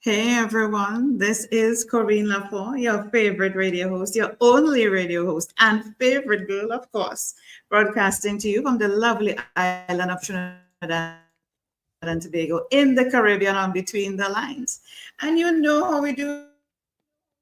Hey everyone, this is Corine La Font, your favorite radio host, your only radio host, and favorite girl, of course, broadcasting to you from the lovely island of Trinidad and Tobago in the Caribbean on Between the Lines. And you know how we do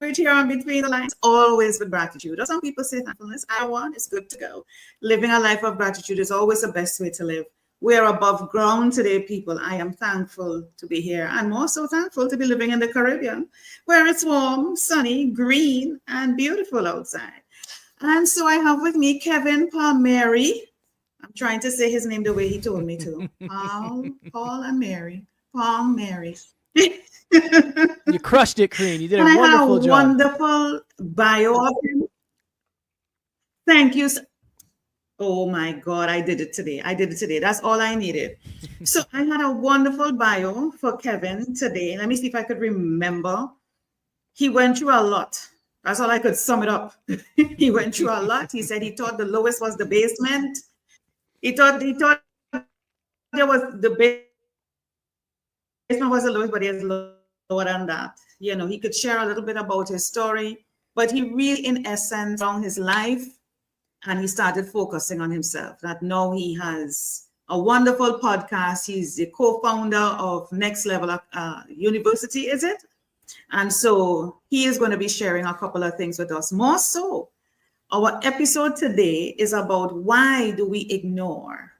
it here on Between the Lines, always with gratitude. Or some people say thankfulness. I one is good to go. Living a life of gratitude is always the best way to live. We are above ground today, people. I am thankful to be here and more so thankful to be living in the Caribbean, where it's warm, sunny, green, and beautiful outside. And so I have with me Kevin Palmieri. I'm trying to say his name the way he told me to. Paul and Mary. Paul Mary. You crushed it, Corine. You did And a I have a wonderful job. wonderful bio of him. Thank you. Oh my God, I did it today. I did it today. That's all I needed. So I had a wonderful bio for Kevin today. Let me see if I could remember. He went through a lot. That's all I could sum it up. He went through a lot. He said he thought the lowest was the basement. He thought there was the basement was the lowest, but it's lower than that. You know, he could share a little bit about his story, but he really, in essence, found his life and he started focusing on himself. That now he has a wonderful podcast. He's the co-founder of Next Level University, is it? And so he is going to be sharing a couple of things with us. More so, our episode today is about why do we ignore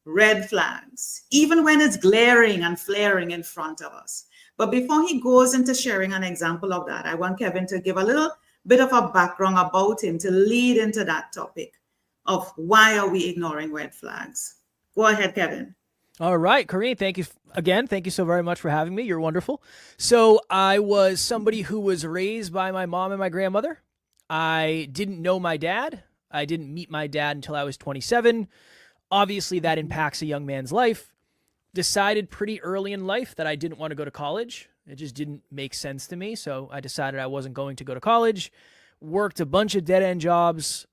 red flags, even when it's glaring and flaring in front of us. But before he goes into sharing an example of that, I want Kevin to give a little bit of a background about him to lead into that topic of why are we ignoring red flags. Go ahead, Kevin. All right, Corine, thank you again. Thank you so very much for having me. You're wonderful. So I was somebody who was raised by my mom and my grandmother. I didn't know my dad. I didn't meet my dad until I was 27. Obviously, that impacts a young man's life. Decided pretty early in life that I didn't want to go to college. It just didn't make sense to me. So I decided I wasn't going to go to college. Worked a bunch of dead-end jobs.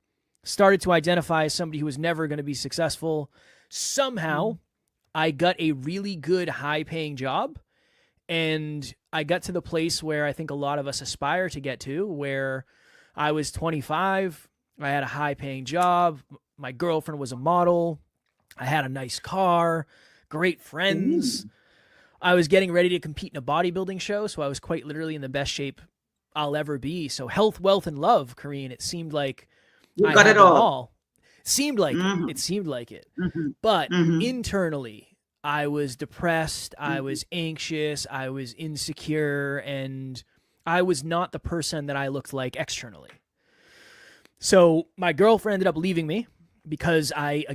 Started to identify as somebody who was never going to be successful. Somehow, I got a really good high-paying job. And I got to the place where I think a lot of us aspire to get to, where I was 25. I had a high-paying job. My girlfriend was a model. I had a nice car, great friends. I was getting ready to compete in a bodybuilding show, so I was quite literally in the best shape I'll ever be. So health, wealth, and love, Corine, it seemed like You I got had it them all. all. Seemed like it. It seemed like it. But internally, I was depressed. I was anxious. I was insecure. And I was not the person that I looked like externally. So my girlfriend ended up leaving me because I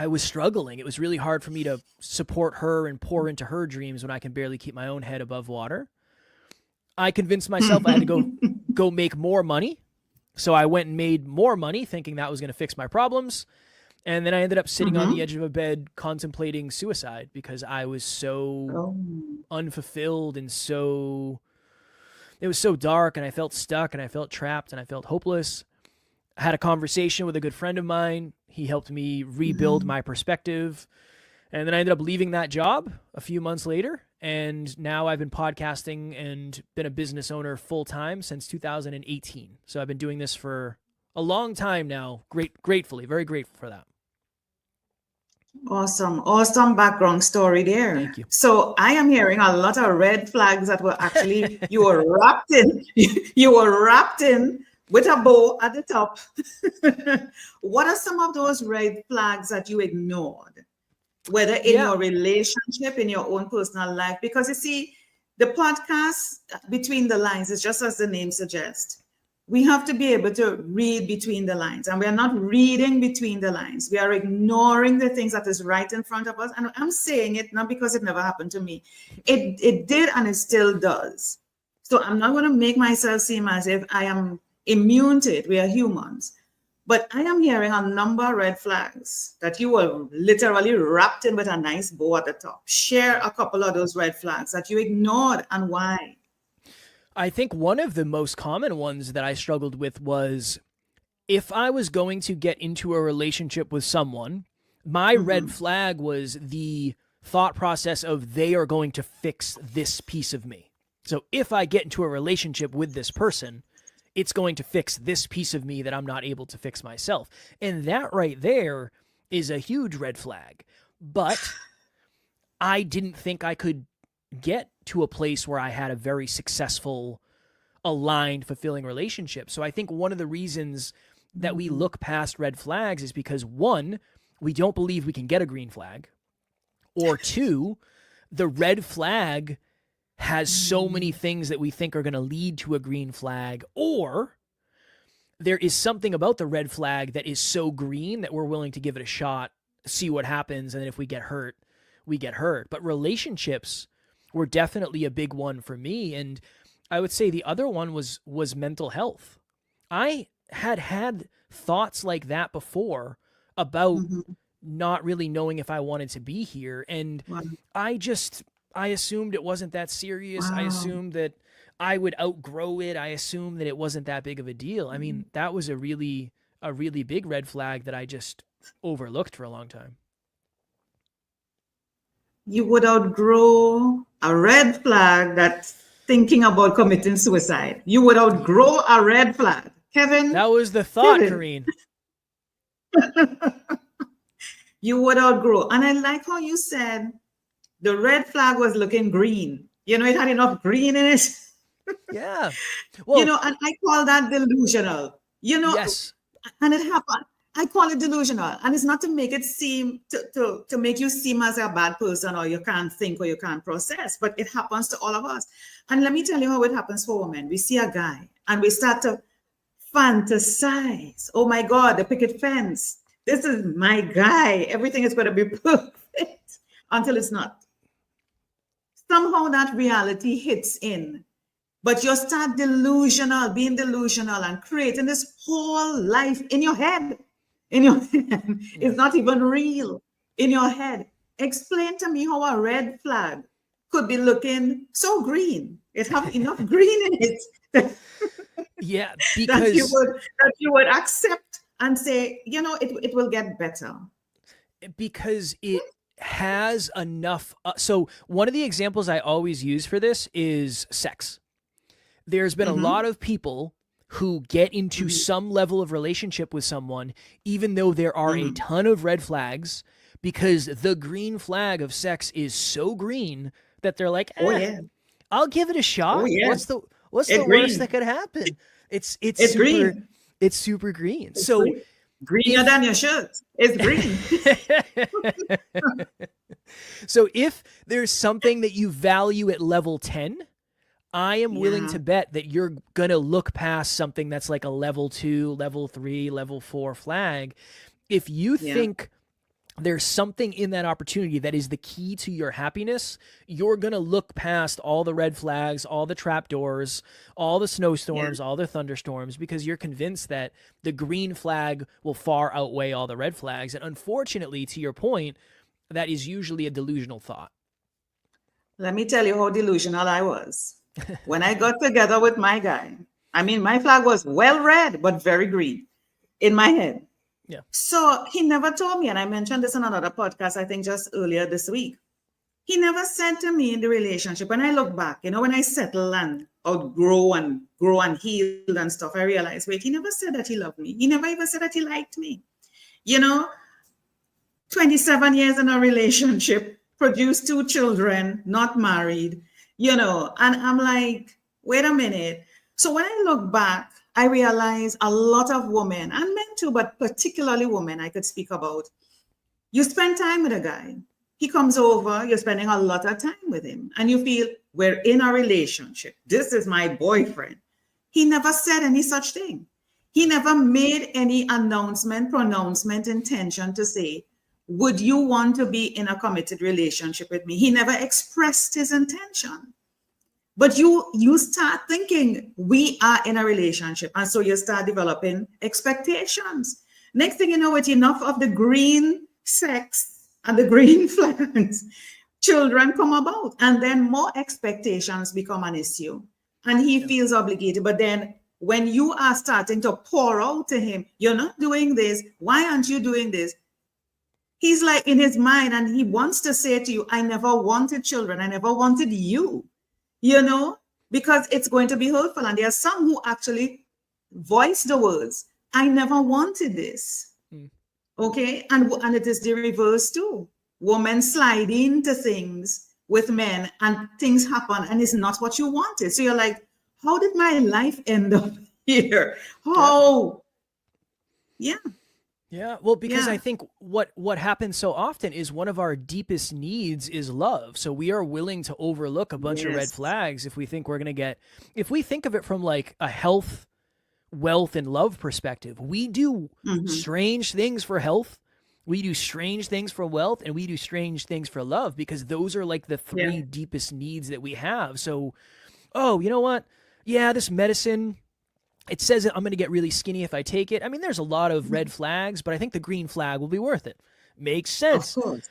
was struggling. It was really hard for me to support her and pour into her dreams when I can barely keep my own head above water. I convinced myself I had to go make more money. So I went and made more money thinking that was going to fix my problems. And then I ended up sitting on the edge of a bed contemplating suicide because I was so unfulfilled and it was so dark and I felt stuck and I felt trapped and I felt hopeless. I had a conversation with a good friend of mine. He helped me rebuild my perspective. And then I ended up leaving that job a few months later. And now I've been podcasting and been a business owner full time since 2018. So I've been doing this for a long time now. Gratefully, very grateful for that. Awesome background story there. Thank you. So I am hearing a lot of red flags that were actually you were wrapped in. You were wrapped in with a bow at the top. What are some of those red flags that you ignored? Whether in your relationship, in your own personal life, because you see, the podcast Between the Lines is just as the name suggests. We have to be able to read between the lines, and we are not reading between the lines. We are ignoring the things that is right in front of us. And I'm saying it not because it never happened to me. It did, and it still does. So I'm not going to make myself seem as if I am immune to it. We are humans. But I am hearing a number of red flags that you were literally wrapped in with a nice bow at the top. Share a couple of those red flags that you ignored and why. I think one of the most common ones that I struggled with was if I was going to get into a relationship with someone, my red flag was the thought process of they are going to fix this piece of me. So if I get into a relationship with this person, it's going to fix this piece of me that I'm not able to fix myself. And that right there is a huge red flag. But I didn't think I could get to a place where I had a very successful, aligned, fulfilling relationship. So I think one of the reasons that we look past red flags is because, one, we don't believe we can get a green flag, or two, the red flag has so many things that we think are going to lead to a green flag, or there is something about the red flag that is so green that we're willing to give it a shot, see what happens, and then if we get hurt, we get hurt. But relationships were definitely a big one for me, and I would say the other one was mental health. I had thoughts like that before about not really knowing if I wanted to be here, and I assumed it wasn't that serious. I assumed that I would outgrow it. I assumed that it wasn't that big of a deal. I mean, that was a really big red flag that I just overlooked for a long time. You would outgrow a red flag that's thinking about committing suicide. You would outgrow a red flag. Kevin? That was the thought, Corine. You would outgrow. And I like how you said the red flag was looking green. You know, it had enough green in it. Yeah. Well, you know, and I call that delusional. You know, yes. And it happened. I call it delusional. And it's not to make it seem, to make you seem as a bad person or you can't think or you can't process, but it happens to all of us. And let me tell you how it happens for women. We see a guy and we start to fantasize. Oh my God, the picket fence. This is my guy. Everything is going to be perfect until it's not. Somehow that reality hits in, but you start being delusional and creating this whole life in your head. It's not even real in your head. Explain to me how a red flag could be looking so green. It have enough green in it. Yeah, because that you would accept and say, you know, it will get better. Because it has enough. So one of the examples I always use for this is sex. There's been a lot of people who get into some level of relationship with someone, even though there are a ton of red flags, because the green flag of sex is so green that they're like, I'll give it a shot. What's the worst that could happen? It's super green. It's super green. It's so green. Greener than your shirt. It's green. So if there's something that you value at level 10, I am willing to bet that you're going to look past something that's like a level 2, level 3, level 4 flag. If you think there's something in that opportunity that is the key to your happiness, you're going to look past all the red flags, all the trapdoors, all the snowstorms, all the thunderstorms, because you're convinced that the green flag will far outweigh all the red flags. And unfortunately, to your point, that is usually a delusional thought. Let me tell you how delusional I was. When I got together with my guy, I mean, my flag was well red, but very green in my head. Yeah. So he never told me, and I mentioned this in another podcast, I think just earlier this week. He never said to me in the relationship, when I look back, you know, when I settle and outgrow and grow and heal and stuff, I realized, wait, he never said that he loved me. He never even said that he liked me. You know, 27 years in a relationship, produced 2 children, not married, you know, and I'm like, wait a minute. So when I look back, I realize a lot of women, and men too, but particularly women I could speak about, you spend time with a guy. He comes over, you're spending a lot of time with him, and you feel we're in a relationship. This is my boyfriend. He never said any such thing. He never made any pronouncement, intention to say, would you want to be in a committed relationship with me? He never expressed his intention. But you start thinking we are in a relationship. And so you start developing expectations. Next thing you know, with enough of the green sex and the green flags, children come about. And then more expectations become an issue. And he feels obligated. But then when you are starting to pour out to him, you're not doing this. Why aren't you doing this? He's like in his mind, and he wants to say to you, I never wanted children. I never wanted you, because it's going to be hurtful. And there are some who actually voice the words, I never wanted this. Okay. And it is the reverse too. Women slide into things with men and things happen and it's not what you wanted. So you're like, how did my life end up here? How? Yeah. Yeah. Well, because I think what happens so often is one of our deepest needs is love. So we are willing to overlook a bunch of red flags if we think we're going to if we think of it from like a health, wealth, and love perspective. We do strange things for health. We do strange things for wealth, and we do strange things for love, because those are like the three deepest needs that we have. So, oh, you know what? Yeah, this medicine, it says that I'm going to get really skinny if I take it. I mean, there's a lot of red flags, but I think the green flag will be worth it. Makes sense. Of course.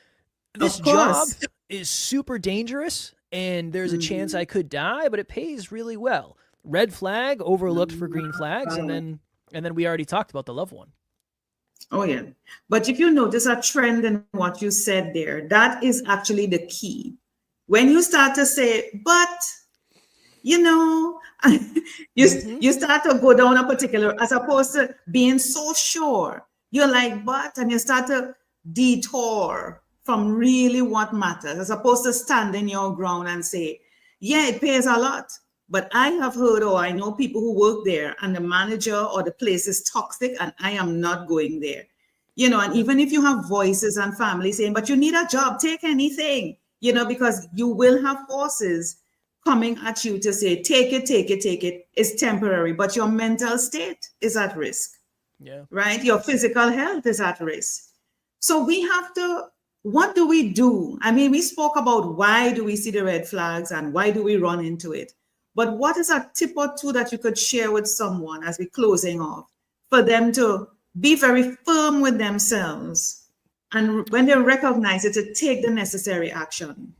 This job is super dangerous, and there's a chance I could die, but it pays really well. Red flag overlooked for green flags, and then we already talked about the love one. Oh yeah. But if you notice a trend in what you said there, that is actually the key. When you start to say, but you start to go down a particular, as opposed to being so sure, you're like, but, and you start to detour from really what matters, as opposed to standing your ground and say, yeah, it pays a lot. But I have heard, or I know people who work there, and the manager or the place is toxic, and I am not going there. And even if you have voices and family saying, but you need a job, take anything, because you will have forces coming at you to say, take it. It's temporary, but your mental state is at risk. Yeah. Right? Your physical health is at risk. So we have to, what do we do? I mean, we spoke about why do we see the red flags and why do we run into it? But what is a tip or two that you could share with someone as we're closing off for them to be very firm with themselves, and when they recognize it, to take the necessary action?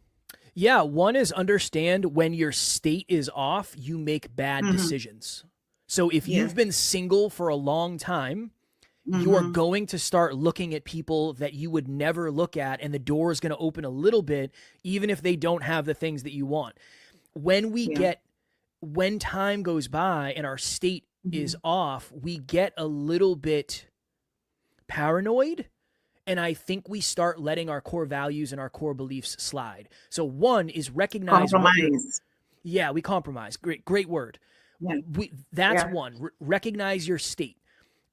Yeah. One is understand when your state is off, you make bad decisions. So if you've been single for a long time, you are going to start looking at people that you would never look at, and the door is going to open a little bit, even if they don't have the things that you want. When time goes by and our state is off, we get a little bit paranoid. And I think we start letting our core values and our core beliefs slide. So one is recognize. Compromise. We compromise. Great word. Yeah. That's one. Recognize your state.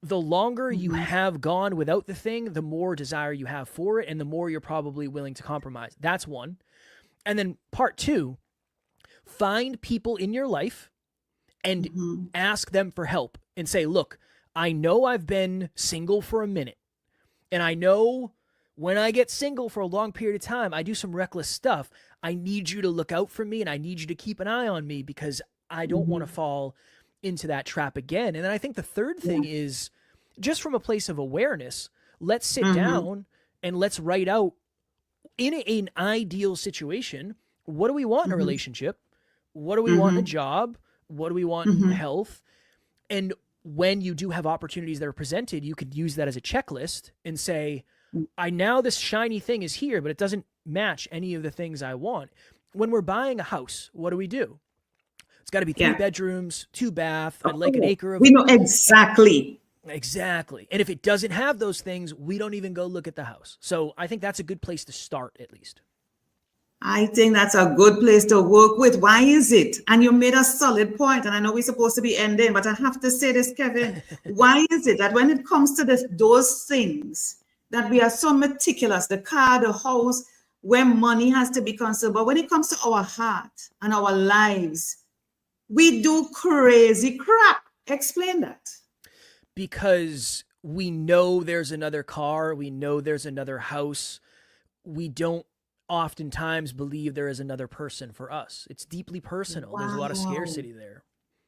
The longer you have gone without the thing, the more desire you have for it, and the more you're probably willing to compromise. That's one. And then part two, find people in your life and ask them for help and say, look, I know I've been single for a minute, and I know when I get single for a long period of time, I do some reckless stuff. I need you to look out for me, and I need you to keep an eye on me, because I don't want to fall into that trap again. And then I think the third thing is, just from a place of awareness, let's sit down and let's write out, in an ideal situation, what do we want in a relationship? What do we want in a job? What do we want in health? And when you do have opportunities that are presented, you could use that as a checklist and say, this shiny thing is here, but it doesn't match any of the things I want. When we're buying a house, what do we do? It's got to be 3 bedrooms, 2 bath, I'd like an acre of... We know exactly. Exactly. And if it doesn't have those things, we don't even go look at the house. So I think that's a good place to start, at least. I think that's a good place to work with. Why is it? And you made a solid point, and I know we're supposed to be ending, but I have to say this, Kevin. Why is it that when it comes to those things, that we are so meticulous, the car, the house, where money has to be considered, but when it comes to our heart and our lives, we do crazy crap? Explain that. Because we know there's another car, we know there's another house, we don't oftentimes believe there is another person for us. It's deeply personal. Wow. There's a lot of scarcity there.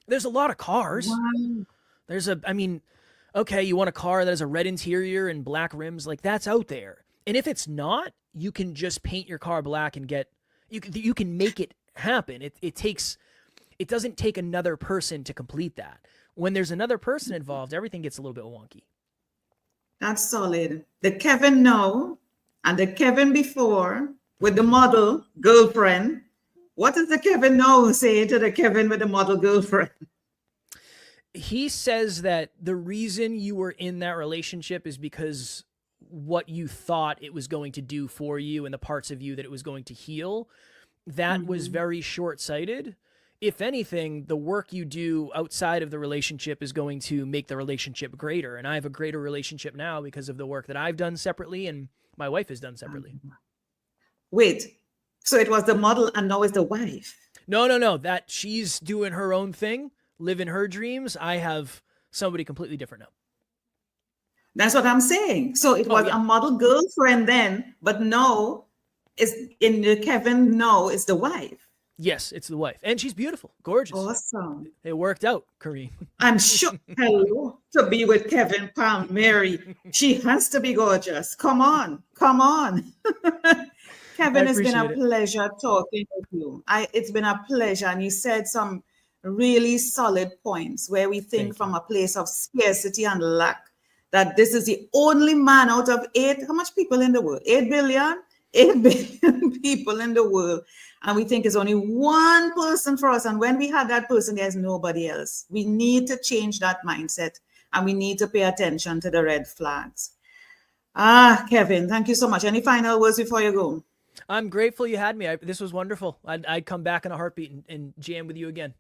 There's a lot of cars. Wow. Okay, you want a car that has a red interior and black rims, like that's out there. And if it's not, you can just paint your car black and you can make it happen. It doesn't take another person to complete that. When there's another person involved, everything gets a little bit wonky. That's solid. The Kevin now and the Kevin before with the model girlfriend. What is the Kevin now saying to the Kevin with the model girlfriend? He says that the reason you were in that relationship is because what you thought it was going to do for you and the parts of you that it was going to heal, that was very short-sighted. If anything, the work you do outside of the relationship is going to make the relationship greater. And I have a greater relationship now because of the work that I've done separately and my wife has done separately. Wait, so it was the model and now it's the wife? No. That she's doing her own thing, living her dreams. I have somebody completely different now. That's what I'm saying. So it was a model girlfriend then, but now it's in the Kevin now it's the wife. Yes, it's the wife. And she's beautiful, gorgeous. Awesome. It worked out, Corine. I'm sure to be with Kevin Palmieri. She has to be gorgeous. Come on. Kevin, it's been a pleasure talking with you. It's been a pleasure. And you said some really solid points where we think from a place of scarcity and lack, that this is the only man out of how much people in the world? 8 billion? 8 billion people in the world. And we think it's only one person for us. And when we have that person, there's nobody else. We need to change that mindset and we need to pay attention to the red flags. Kevin, thank you so much. Any final words before you go? I'm grateful you had me. This was wonderful. I'd come back in a heartbeat and jam with you again.